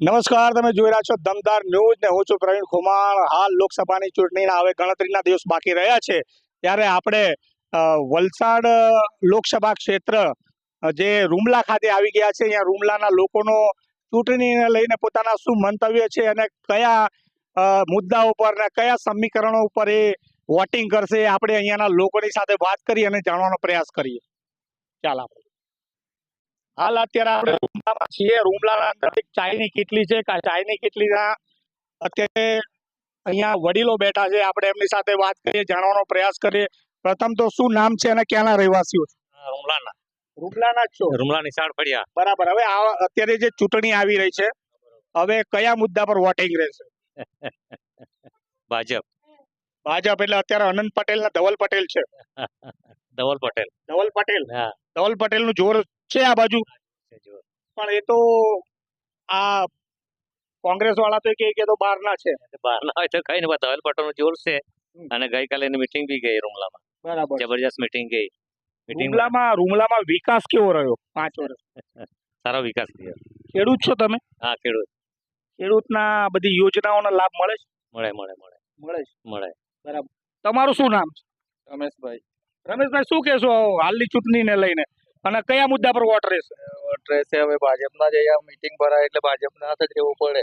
નમસ્કાર, તમે જોઈ રહ્યા છો દમદાર ન્યૂઝ ને હું છું પ્રવીણ ખુમાણ। હાલ લોકસભાની ચૂંટણીના હવે ગણતરીના દિવસ બાકી રહ્યા છે, ત્યારે આપણે વલસાડ લોકસભા ક્ષેત્ર જે રૂમલા ખાતે આવી ગયા છે। અહીંયા રૂમલાના લોકોનો ચૂંટણીને લઈને પોતાના શું મંતવ્ય છે અને કયા મુદ્દા ઉપર ને કયા સમીકરણો ઉપર એ વોટિંગ કરશે, આપણે અહીંયાના લોકોની સાથે વાત કરી અને જાણવાનો પ્રયાસ કરીએ। ચાલ આપણે હાલ અત્યારે આપણે રૂમલામાં છીએ। રૂમલાના અંદર એક ચાયની કેટલી છે, ચાયની કેટલીના અત્યારે અહીંયા વડીલો બેઠા છે, આપણે એમની સાથે વાત કરીએ, જાણવાનો પ્રયાસ કરીએ। પ્રથમ તો શું નામ છે અને ક્યાંના રહેવાસીઓ છો? રૂમલાના જ છો? રૂમલા નિશાળ ફળિયા। બરાબર। હવે અત્યારે જે ચૂંટણી આવી રહી છે, હવે કયા મુદ્દા પર વોટિંગ રહેશે? ભાજપ એટલે અત્યારે અનંત પટેલ ને ધવલ પટેલ છે? ધવલ પટેલ। હા, ધવલ પટેલ નું જોર છે આ બાજુ, પણ એ તો આ કોંગ્રેસ વાળા તો કે તો બહારના છે। બહારના હોય તો કઈ નહીં, ધવલ પટેલ નું જોર છે। અને ગઈકાલે એની મીટિંગ બી ગઈ રૂમલામાં, બરાબર। જબરજસ્ત મીટિંગ ગઈ। રૂમલામાં વિકાસ કેવો રહ્યો 5 વર્ષ? સારો વિકાસ થયો। ખેડૂત છો તમે? હા, ખેડૂતના બધી યોજનાઓનો લાભ મળે છે? મળે। બરાબર। તમારું શું નામ છે? રમેશભાઈ, શું કહેશો હાલની ચૂંટણીને લઈને અને કયા મુદ્દા પર વોટ રહેશે? હવે ભાજપના જ અહીંયા મીટિંગ ભરાય એટલે ભાજપના હાથે જ રહેવું પડે।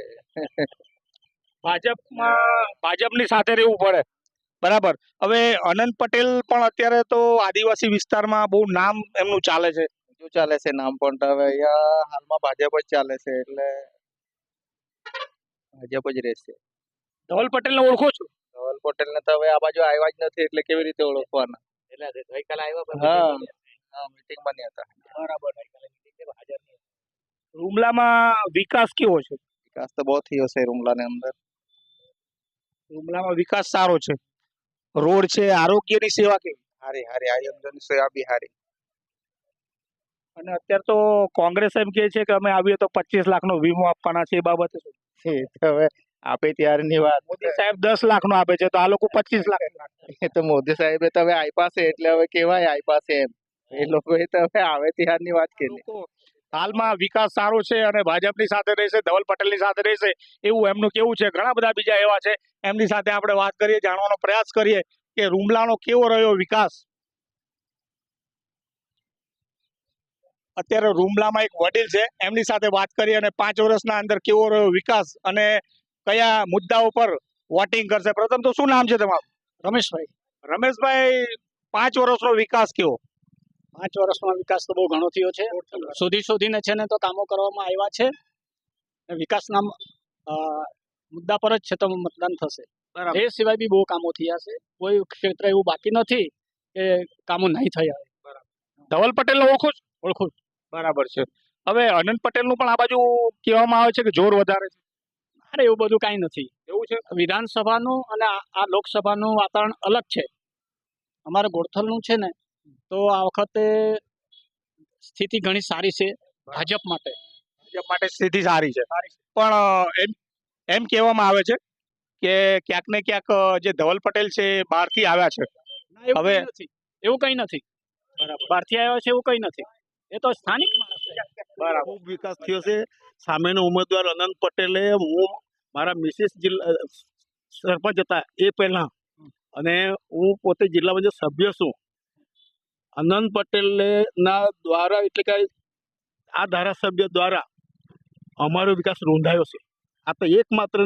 ભાજપની સાથે રહેવું પડે, બરાબર। હવે અનંત પટેલ પણ અત્યારે તો આદિવાસી વિસ્તારમાં બહુ નામ એમનું ચાલે છે। શું ચાલે છે નામ પણ તો હવે અહીંયા હાલમાં ભાજપ જ ચાલે છે એટલે ભાજપ જ રહેશે। ધવલ પટેલને ઓળખો છો? ધવલ પટેલ ને તો હવે આ બાજુ આવ્યા જ નથી એટલે કેવી રીતે ઓળખવાના? એટલે ગઈકાલે આવ્યા હા, મીટિંગ બની હતા। બરાબર। રૂમલામાં વિકાસ કેવો છે? વિકાસ તો બહુ થયો છે રૂમલાની અંદર। રૂમલામાં વિકાસ સારો છે, રોડ છે, આરોગ્યની સેવા કેવી? હારી આયોજનની સેવા બી હારી। અને અત્યારે તો કોંગ્રેસ એમ કહે છે કે અમે આવીએ તો 25 લાખનો વીમો આપવાના છે, એ બાબતે શું? હવે આપે ત્યારની વાત। મોદી સાહેબ 10 લાખનો આપે છે, તો આ લોકો 25 લાખ। એ તો મોદી સાહેબે તો હવે આપ્યા છે એટલે હવે કેવાય આપ્યા છે એમ। એ લોકો એ તો હવે આવે ત્યારની વાત કરી। હાલમાં વિકાસ સારો છે અને ભાજપની સાથે રહેશે, ધવલ પટેલની સાથે રહેશે, એવું એમનું કેવું છે। ઘણા બધા બીજા એવા છે, એમની સાથે આપણે વાત કરીએ, જાણવાનો પ્રયાસ કરીએ કે રૂમલાનો કેવો રહ્યો વિકાસ। અત્યારે રૂમલામાં એક વડીલ છે, એમની સાથે વાત કરીએ અને 5 વર્ષના અંદર કેવો રહ્યો વિકાસ અને કયા મુદ્દાઓ પર વોટિંગ કરશે। પ્રથમ તો શું નામ છે તમારું? રમેશભાઈ, 5 વર્ષનો વિકાસ કેવો? 5 વર્ષમાં વિકાસ તો બહુ ઘણો થયો છે। શોધીને છે ને તો કામો કરવામાં આવ્યા છે। વિકાસના મુદ્દા પર જ છે તો મતદાન થશે। એ સિવાય બી બહુ કામો થયા છે, કોઈ ક્ષેત્ર એવું બાકી નથી કે કામો નહીં થયા। ધવલ પટેલ ઓળખો છો? ઓળખું। બરાબર છે। હવે અનંત પટેલનું પણ આ બાજુ કહેવામાં આવે છે કે જોર વધારે છે। અરે એવું બધું કાંઈ નથી। એવું છે? વિધાનસભાનું અને આ લોકસભાનું વાતાવરણ અલગ છે। અમારે ગોળથલનું છે ને તો આ વખતે સ્થિતિ ઘણી સારી છે ભાજપ માટે। સ્થિતિ સારી છે, પણ એમ કહેવામાં આવે છે કે ક્યાંક ને ક્યાંક જે ધવલ પટેલ છે એ બહારથી આવ્યા છે। હવે એવું કંઈ નથી, બહારથી આવ્યા છે એવું કંઈ નથી, એ તો સ્થાનિક માણસ છે। ખૂબ વિકાસ થયો છે। સામેનો ઉમેદવાર અનંત પટેલે, હું મારા મિસિસ જિલ્લા સરપંચ હતા એ પહેલા, અને હું પોતે જિલ્લામાં જે સભ્ય છું, અનંત પટેલ ના દ્વારા એટલે કે આ ધારાસભ્ય દ્વારા અમારો વિકાસ રૂંધાયો છે। આ તો એકમાત્ર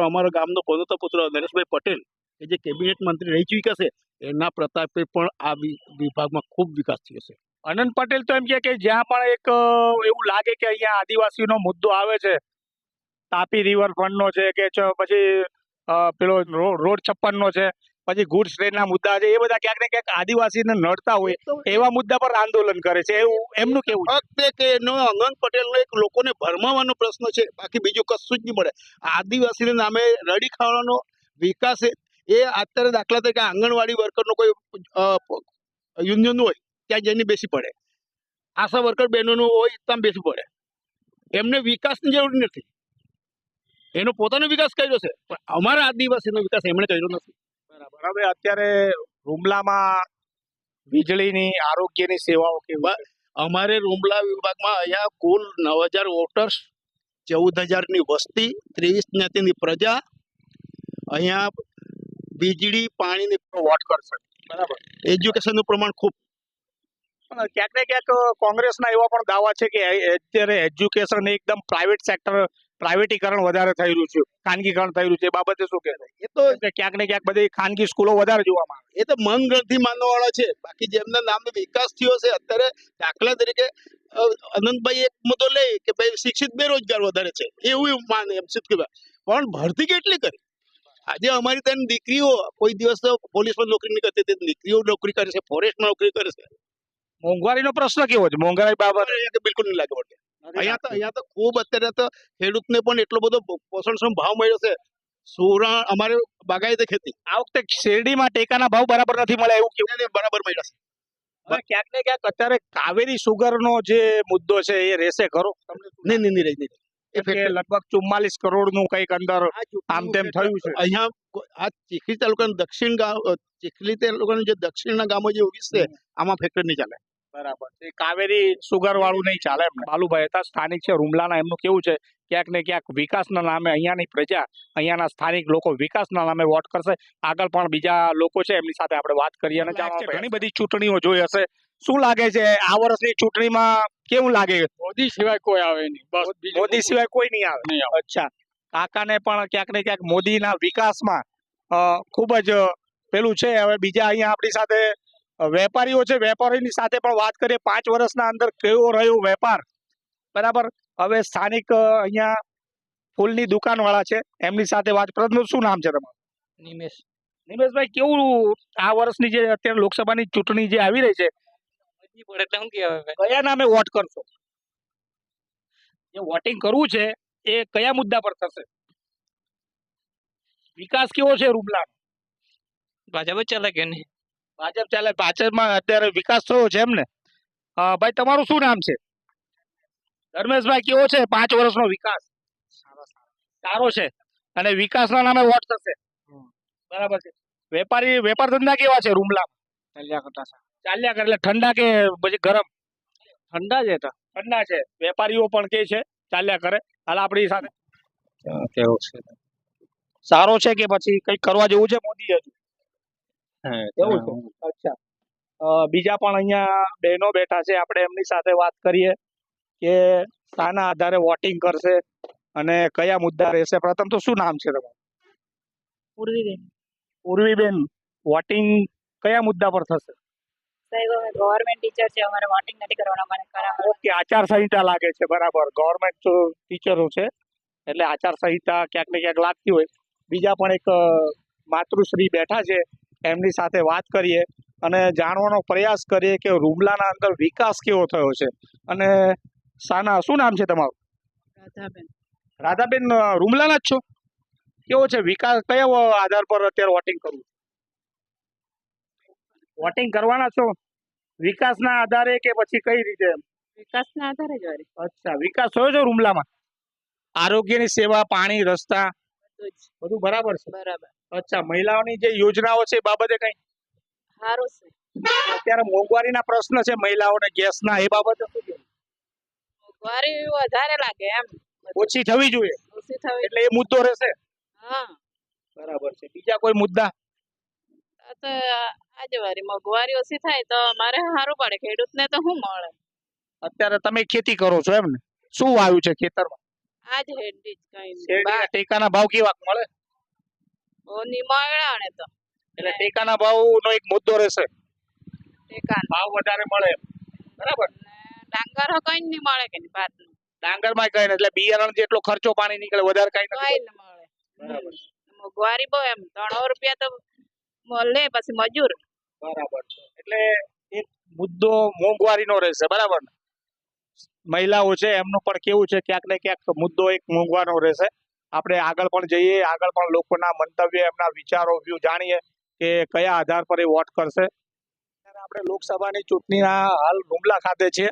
અમારા ગામનો પનોતો પુત્ર નરેશભાઈ પટેલ કે જે કેબિનેટ મંત્રી રહી ચૂક્યા છે, એના પ્રતાપે પણ આ વિભાગમાં ખૂબ વિકાસ થયો છે। અનંત પટેલ તો એમ કે જ્યાં પણ એક એવું લાગે કે અહીંયા આદિવાસીનો મુદ્દો આવે છે, તાપી રિવરફ્રન્ટનો છે કે પછી પેલો રોડ 56નો છે, પછી ગુડ્સ ટ્રેનના મુદ્દા છે, એ બધા ક્યાંક ને ક્યાંક આદિવાસીને નડતા હોય એવા મુદ્દા પર આંદોલન કરે છે, એવું એમનું કેવું છે? ફક્ત કે અનંત પટેલનો એક લોકોને ભરમાવાનો પ્રશ્ન છે, બાકી બીજું કશું જ નહીં મળે। આદિવાસીના નામે રડી ખાવાનો વિકાસ એ અત્યારે દાખલા તરીકે આંગણવાડી વર્કરનો કોઈ યુનિયન હોય ત્યાં જઈને બેસી પડે, આશા વર્કર બહેનોનું હોય ત્યાં બેસી પડે। એમને વિકાસની જરૂર નથી, એનો પોતાનો વિકાસ કર્યો છે, પણ અમારા આદિવાસીનો વિકાસ એમણે કર્યો નથી। બરાબર। હવે અત્યારે રૂમલામાં વીજળીની, આરોગ્યની સેવાઓ કેવી? અમારે રૂમલા વિભાગમાં અહીંયા કુલ 9000 વોટર્સ 14,000ની વસ્તી, 23 જ્ઞાતિની પ્રજા, અહીંયા વીજળી પાણીની વોટ કરશે બરાબર. એજ્યુકેશનનું પ્રમાણ ખૂબ. પણ ક્યાંક ને ક્યાંક કોંગ્રેસના એવા પણ દાવા છે કે અત્યારે એજ્યુકેશન એકદમ પ્રાઇવેટ સેક્ટર, પ્રાઇવેટીકરણ વધારે થઈ રહ્યું છે, ખાનગીકરણ થઈ રહ્યું છે, એ બાબતે શું કહેશો? એ તો ક્યાંક ને ક્યાંક બધી ખાનગી સ્કૂલો વધારે જોવામાં આવે. એ તો મન ગ્રંથિ માનવાવાળા છે. બાકી જેમના નામનો વિકાસ થયો છે અત્યારે, દાખલા તરીકે અનંતભાઈ એક મુદ્દો લે કે ભાઈ શિક્ષિત બેરોજગાર વધારે છે, એવું માને એમ સિદ્ધભાઈ, પણ ભરતી કેટલી કરી? આજે અમારી ત્યાં દીકરીઓ કોઈ દિવસ પોલીસમાં નોકરી નહીં કરતી, દીકરીઓ નોકરી કરે છે, ફોરેસ્ટમાં નોકરી કરે છે. મોંઘવારીનો પ્રશ્ન કેવો છે? મોંઘવારી બાબતે અહીંયા તો બિલકુલ નહીં લાગે પડે. અહીંયા તો ખૂબ અત્યારે તો ખેડૂતને પણ એટલો બધો પોષણક્ષમ ભાવ મળ્યો છે. સુરણ અમારે બાગાયતી ખેતી આ વખતે શેરડીમાં ટેકાના ભાવ બરાબર નથી મળ્યા એવું કેવું? એને બરાબર મળ્યા છે. હવે ક્યાંક ને ક્યાંક અત્યારે કાવેરી સુગરનો જે મુદ્દો છે એ રહેશે ખરો? નહીં રહી. એ કે લગભગ 44 કરોડનું કંઈક અંદર આમ તેમ થયું છે. અહીંયા આ ચીખલી તાલુકાનું દક્ષિણ ગામ, ચીખલી તાલુકાનું જે દક્ષિણના ગામો જે વિશે આમાં ફેક્ટરી નહીં ચાલે. બરાબર. એ કાવેરી સુગર વાળું નહીં ચાલે એમ. બાલુભાઈ હતા, સ્થાનિક છે રૂમલાના, એમનું કેવું છે ક્યાંક ને ક્યાંક વિકાસના નામે અહીંયાની પ્રજા, અહીંયાના સ્થાનિક લોકો વિકાસના નામે વોટ કરશે. આગળ પણ બીજા લોકો છે, એમની સાથે આપણે વાત કરીએ અને જાણવા. ઘણી બધી ચૂંટણીઓ જોઈ હશે, શું લાગે છે આ વર્ષની ચૂંટણીમાં કેવું લાગે? મોદી સિવાય કોઈ આવે નહીં, બસ મોદી સિવાય કોઈ નહીં આવે. અચ્છા, કાકાને પણ ક્યાંક ને ક્યાંક મોદીના વિકાસમાં ખૂબ જ પેલું છે. હવે બીજા અહીંયા આપણી સાથે વેપારીઓ છે, વેપારીની સાથે પણ વાત કરીએ. 5 વર્ષના અંદર કેવો રહ્યો વેપાર? બરાબર. હવે સ્થાનિક અહીંયા ફૂલની દુકાન વાળા છે, એમની સાથે વાત. પ્રથમ શું નામ છે તમારું? નિમેશભાઈ, કેવું આ વર્ષની જે અત્યારે લોકસભાની ચૂંટણી જે આવી રહી છે, કયા નામે વોટ કરશો? જે વોટિંગ કરવું છે એ કયા મુદ્દા પર થશે? વિકાસ કેવો છે રૂમલા? ભાજપ જ ચાલે કે નહીં? ભાજપ ચાલે. ભાજપમાં અત્યારે વિકાસ થયો છે એમ ને? ભાઈ, તમારું શું નામ છે? ધર્મેશભાઈ, કેવો છે 5 વર્ષનો વિકાસ? સારો છે. અને વિકાસના નામે વોટ થશે, બરાબર છે. વેપાર ધંધા કેવા છે રૂમલા? ચાલ્યા કરે. એટલે ઠંડા કે પછી ગરમ? ઠંડા છે. ઠંડા છે. વેપારીઓ પણ કે છે ચાલ્યા કરે. હાલ આપણી સાથે કેવું છે? સારો છે કે પછી કંઈક કરવા જેવું છે મોદી હજુ? એવું છે. અચ્છા. બીજા પણ અહીંયા બહેનો બેઠા છે, આપણે એમની સાથે વાત કરીએ કે શાના આધારે વોટિંગ કરશે અને કયા મુદ્દા રહેશે. પ્રથમ તો શું નામ છે તમારું? પૂર્વીબેન, વોટિંગ કયા મુદ્દા પર થશે? સાહેબ, અમે ગવર્મેન્ટ ટીચર છે, અમારે વોટિંગ નથી કરવાના, મને કરાવવાનું. ઓકે, આચારસંહિતા લાગે છે. બરાબર. ગવર્મેન્ટ ટીચરો છે એટલે આચારસંહિતા ક્યાંક ને ક્યાંક લાગતી હોય. બીજા પણ એક માતૃશ્રી બેઠા છે, એમની સાથે વાત કરીએ અને જાણવાનો પ્રયાસ કરીએ કે રૂમલાના અંદર વિકાસ કેવો થયો છે. અને શું નામ છે તમારું? રાધાબેન, રૂમલાના જ છો? કેવો છે વિકાસ? કયા આધાર પર અત્યારે વોટિંગ કરવું? વોટિંગ કરવાના છો વિકાસના આધારે કે પછી કઈ રીતે? વિકાસના આધારે જ વળી. અચ્છા, વિકાસ થયો છે રૂમલામાં? આરોગ્યની સેવા, પાણી, રસ્તા બધું જ બધું બરાબર છે? બરાબર. અચ્છા, મહિલાઓની જે યોજનાઓ છે એ બાબતે કઈ? સારું છે. અત્યારે મોંઘવારીના પ્રશ્ન છે મહિલાઓને, ગેસના, એ બાબતે શું કહેવું? મોંઘવારી વધારે લાગે એમ. ઓછી થવી જોઈએ ઓછી થવી. એટલે એ મુદ્દો રહેશે. હા, બરાબર છે. બીજા કોઈ મુદ્દા? આ તો આજે વારી મોંઘવારી ઓછી થાય તો મારે સારું પડે, ખેડૂતને તો શું મળે? અત્યારે તમે ખેતી કરો છો એમ ને? શું વાવ્યું છે ખેતરમાં? આજ હેડી જ કઈ નહીં. શેરડીના ટેકાના ભાવ કેવા મળે? બહુ ની મળ્યા ને તો એટલે ટેકાના ભાવનો એક મુદ્દો રહેશે, ટેકા ભાવ વધારે મળે એમ. બરાબર. ડાંગર કઈ નહીં મળે કે નહીં ભાત નું ડાંગરમાં કઈ નહીં, એટલે બિયારણ જેટલો ખર્ચો પાણી નીકળે, વધારે કઈ નથી. કઈ ન મળે. બરાબર. મોંઘવારી બહુ એમ 300 રૂપિયા તો મળે પછી મજૂર. બરાબર છે. એટલે એક મુદ્દો મોંઘવારીનો રહેશે. બરાબર ને? મહિલાઓ છે એમનું પણ કેવું છે ક્યાંક ને ક્યાંક મુદ્દો એક મોંઘવાનો રહેશે. આપણે આગળ પણ જઈએ, આગળ પણ લોકોના મંતવ્ય, એમના વિચારો, વ્યૂ જાણીએ કે કયા આધાર પર એ વોટ કરશે. આપણે લોકસભાની ચૂંટણીના હાલ રૂમલા ખાતે છે.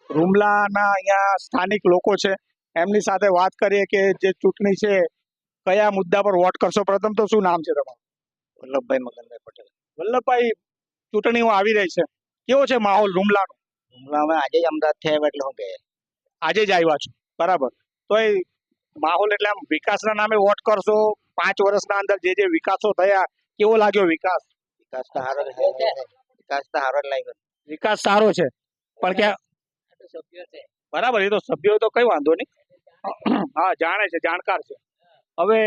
રૂમલાના અહીંયા સ્થાનિક લોકો છે, એમની સાથે વાત કરીએ કે જે ચૂંટણી છે કયા મુદ્દા પર વોટ કરશો. પ્રથમ તો શું નામ છે તમારું? વલ્લભભાઈ મગનભાઈ પટેલ. વલ્લભભાઈ, ચૂંટણીઓ આવી રહી છે, કેવો છે માહોલ રૂમલાનો? અમે આજે જ અમદાવાદથી આવ્યા એટલે હું કહે આજે જ આવ્યા છો, બરાબર. તો એ માહોલ એટલે આમ વિકાસના નામે વોટ કરશો 5 વર્ષના અંદર જે વિકાસો થયા કેવો લાગ્યો વિકાસ? વિકાસ તો સારો જ લાગ્યો. વિકાસ સારો છે પણ ક્યાં બરાબર, એ તો સભ્યો તો કઈ વાંધો નહીં. હા, જાણે છે, જાણકાર છે. હવે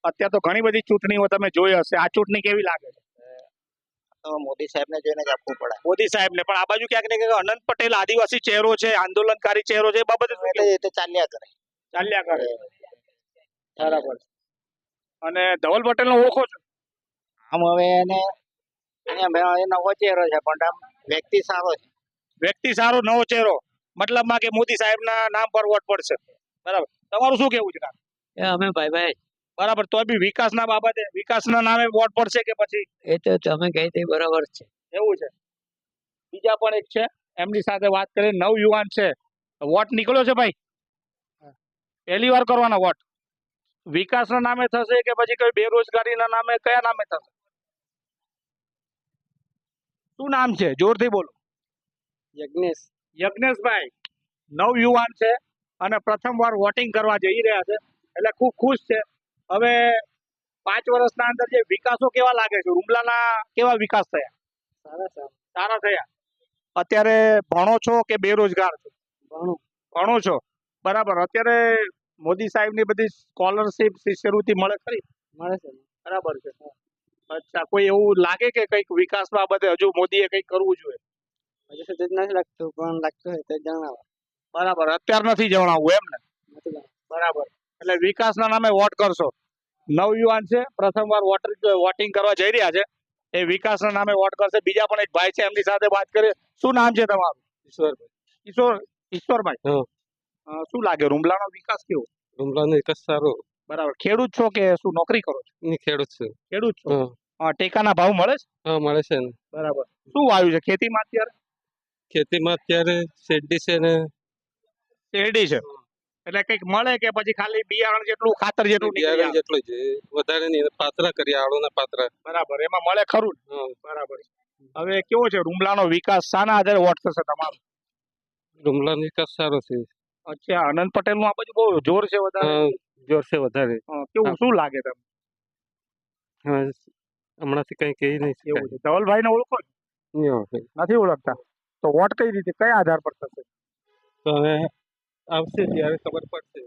અત્યારે તો ઘણી બધી ચૂંટણીઓ તમે જોઈ હશે, આ ચૂંટણી કેવી લાગે છે? તો મોદી સાહેબ ને જોઈને જ આપવું પડે. મોદી સાહેબ ને, પણ આ બાજુ ક્યાંક ને ક્યાંક અનંત પટેલ આદિવાસી ચહેરો છે, આંદોલનકારી ચહેરો છે, એ બાબતે શું કહેવું? એ તો ચાલ્યા કરે. ચાલ્યા કરે. બરાબર. અને ધવલ પટેલ નો ઓળખો છો? આમ હવે એને નવો ચહેરો છે પણ આમ વ્યક્તિ સારો છે. વ્યક્તિ સારો, નવો ચહેરો, મતલબમાં કે મોદી સાહેબ ના નામ પર વોટ પડશે. બરાબર. તમારું શું કેવું છે કાકા? એ અમે ભાઈ બરાબર. તો બી વિકાસના બાબતે વિકાસના નામે વોટ પડશે કે પછી? એ તો તમે કહી તે બરાબર છે. એવું છે. બીજા પણ એક છે, એમની સાથે વાત કરી. નવ યુવાન છે, વોટ નીકળ્યો છે ભાઈ? પહેલી વાર કરવાના વોટ? વિકાસના નામે થશે કે પછી કઈ બેરોજગારીના નામે, કયા નામે થશે? શું નામ છે? જોરથી બોલો. યજ્ઞેશ. યજ્ઞેશભાઈ નવ યુવાન છે અને પ્રથમવાર વોટિંગ કરવા જઈ રહ્યા છે, એટલે ખૂબ ખુશ છે. હવે 5 વર્ષના અંદર જે વિકાસો કેવા લાગે છે? રૂમલાના કેવા વિકાસ થયા? સારા થયા. અત્યારે ભણો છો કે બેરોજગાર છો? ભણો છો. બરાબર. અત્યારે મોદી સાહેબની બધી સ્કોલરશીપ, શિષ્યવૃત્તિ મળે ખરી? મળે છે. બરાબર છે. અચ્છા, કોઈ એવું લાગે કે કંઈક વિકાસ બાબતે હજુ મોદીએ કંઈક કરવું જોઈએ? હજુ સુધી નથી લાગતું પણ લાગતું હોય તો જણાવો. બરાબર. અત્યારે નથી જણાવવું એમ ને? બરાબર. એટલે વિકાસના નામે વોટ કરશો. નવયુવાન છે, પ્રથમવાર વોટિંગ કરવા જઈ રહ્યા છે, એ વિકાસના નામે વોટ કરશે. બીજા પણ એક ભાઈ છે, એમની સાથે વાત કરીએ. શું નામ છે તમારું? ઈશ્વરભાઈ. શું લાગે રૂમલાનો વિકાસ કેવો? રૂમલાનો વિકાસ સારો. બરાબર. ખેડૂત છો કે શું નોકરી કરો છો? ખેડૂત છે. ખેડૂત છો. ટેકાના ભાવ મળે છે? હા, મળે છે ને. બરાબર. શું વાવ્યું છે ખેતીમાં અત્યારે? ખેતીમાં અત્યારે શેરડી છે ને. શેરડી છે. એટલે કંઈક મળે કે પછી ખાલી બિયારણ જેટલું, ખાતર જેટલું નીકળી બિયારણ આવે? જેટલું છે, વધારે નહીં. પાતરા કરી, આળુના પાતરા. બરાબર. એમાં મળે ખરું ને? હા. બરાબર. હવે કેવો છે રૂમલાનો વિકાસ? શાના આધારે વોટ થશે તમારો? રૂમલાનો વિકાસ સારો છે. અચ્છા, આનંદ પટેલ નું આ બાજુ બહુ જોર છે વધારે. હા, જોર છે વધારે. કેવું શું લાગે તમને? હા, હમણાંથી કઈ કહી નહીં એવું શકાય. છે. ધવલભાઈ ને ઓળખો છો? નહીં ઓળખે. નથી ઓળખતા? તો વોટ કઈ રીતે, કયા આધાર પર થશે? તો હવે આવશે ત્યારે ખબર પડશે.